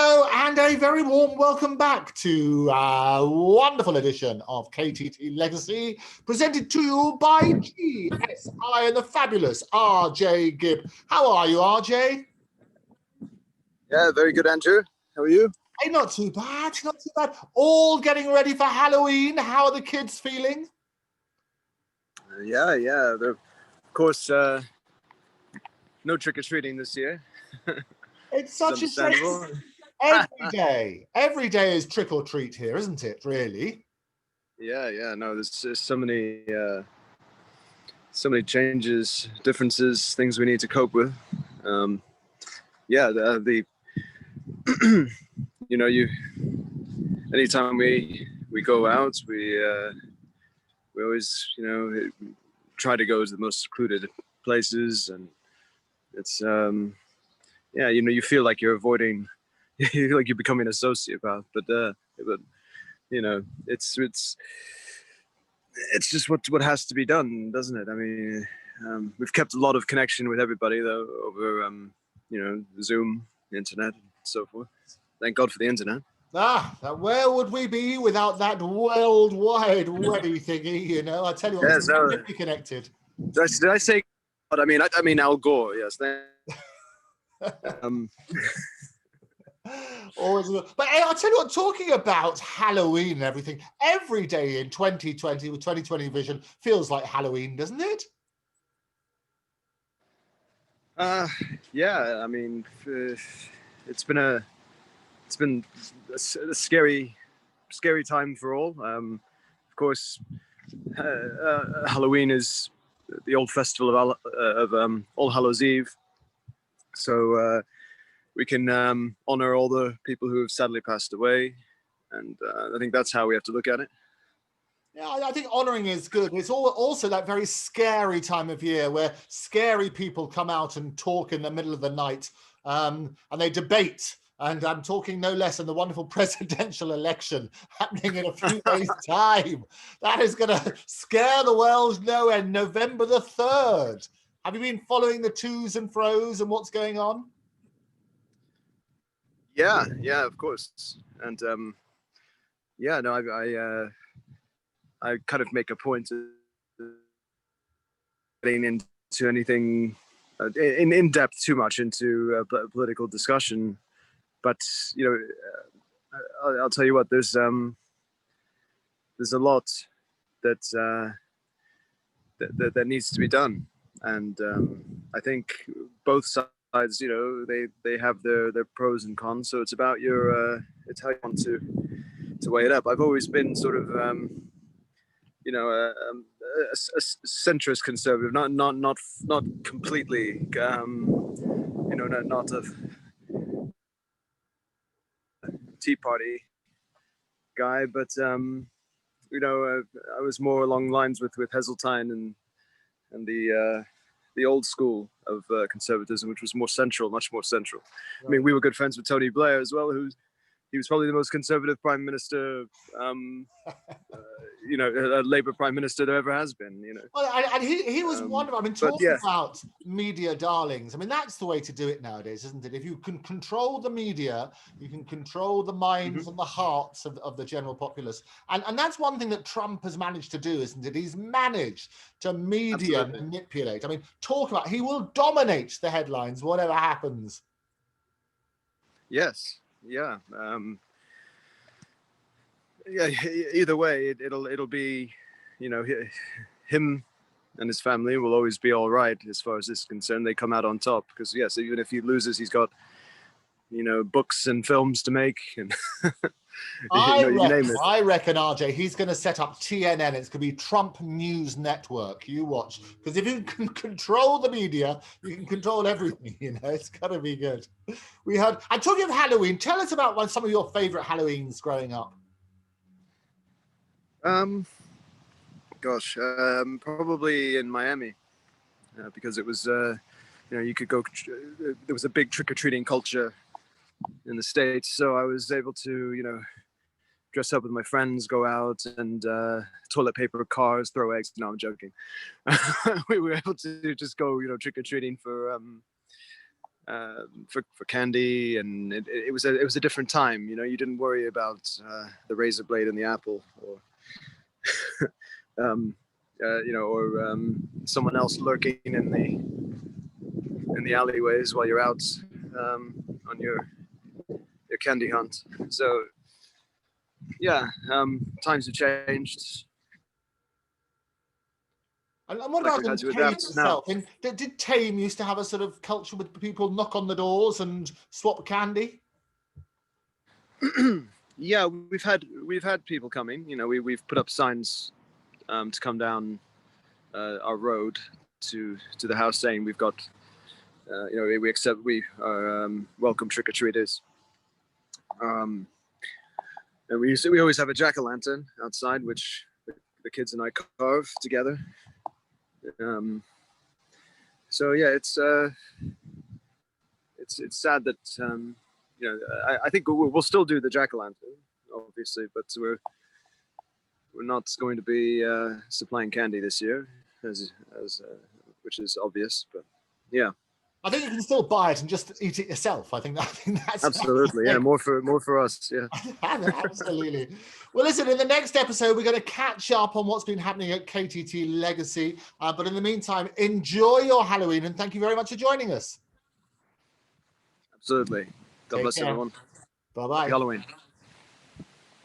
Hello and a very warm welcome back to a wonderful edition of KTT Legacy, presented to you by GSI and the fabulous RJ Gibb. How are you, RJ? Yeah, very good, Andrew. How are you? Hey, not too bad, not too bad. All getting ready for Halloween. How are the kids feeling? Yeah. Of course, no trick-or-treating this year. It's such a shame. Every day is trick or treat here, isn't it, really? Yeah. No, there's so many changes, differences, things we need to cope with. The anytime we go out, we always try to go to the most secluded places, and it's you feel like you're avoiding, you feel like you're becoming a sociopath, but it's just what has to be done, doesn't it? I mean, we've kept a lot of connection with everybody though over Zoom, internet, and so forth. Thank God for the internet. Where would we be without that worldwide webby thingy? I tell you what, it's completely connected. Did I say God? I mean Al Gore. Yes. But hey, I'll tell you what, talking about Halloween and everything, every day in 2020 with 2020 vision feels like Halloween, doesn't it? Yeah. I mean, it's been a scary time for all. Of course, Halloween is the old festival of All Hallows Eve, so we can honor all the people who have sadly passed away, and I think that's how we have to look at it. Yeah, I think honoring is good. It's also that very scary time of year where scary people come out and talk in the middle of the night, and they debate. And I'm talking no less than the wonderful presidential election happening in a few days' time. That is going to scare the world no end. November the 3rd. Have you been following the to's and fro's and what's going on? Yeah, of course. And I kind of make a point of getting into anything in depth too much into political discussion. But I'll tell you what, there's a lot that needs to be done, and I think both sides, they have their pros and cons. So it's about it's how you want to weigh it up. I've always been sort of a centrist conservative, not completely, not a Tea Party guy, but I was more along lines with Heseltine and the old school of conservatism, which was much more central. Right. I mean, we were good friends with Tony Blair as well, he was probably the most conservative prime minister, a Labour prime minister there ever has been, Well, and he was wonderful. I mean, talking about media darlings, I mean, that's the way to do it nowadays, isn't it? If you can control the media, you can control the minds and the hearts of the general populace. And that's one thing that Trump has managed to do, isn't it? He's managed to media manipulate. I mean, he will dominate the headlines, whatever happens. Yes. Yeah. Either way, it'll be, him and his family will always be all right as far as this is concerned. They come out on top because yes, even if he loses, he's got, books and films to make, and I reckon, RJ, he's going to set up TNN. It's going to be Trump News Network. You watch, because if you can control the media, you can control everything. It's got to be good. I'm talking of Halloween. Tell us about some of your favorite Halloweens growing up. Probably in Miami, because it was, you could go. There was a big trick-or-treating culture in the States, so I was able to, dress up with my friends, go out and toilet paper cars, throw eggs. No, I'm joking. We were able to just go, trick-or-treating for for candy, and it was a different time. You know, you didn't worry about the razor blade and the apple, or you know, or someone else lurking in the alleyways while you're out on your candy hunt. So yeah, times have changed. And what about Like in Tame itself? And did Tame used to have a sort of culture with people knock on the doors and swap candy? Yeah, we've had people coming. You know, we've put up signs to come down our road to the house saying we've got you know, we are welcome trick-or-treaters. And we always have a jack-o'-lantern outside, which the kids and I carve together. So yeah, it's sad that you know, I think we'll still do the jack-o'-lantern, obviously, but we're not going to be supplying candy this year, as which is obvious. But yeah, I think you can still buy it and just eat it yourself. I think that's absolutely, yeah, more for us, yeah. Absolutely. Well, listen, in the next episode, we're going to catch up on what's been happening at KTT Legacy. But in the meantime, enjoy your Halloween, and thank you very much for joining us. Absolutely. God bless everyone. Bye-bye. Happy Halloween.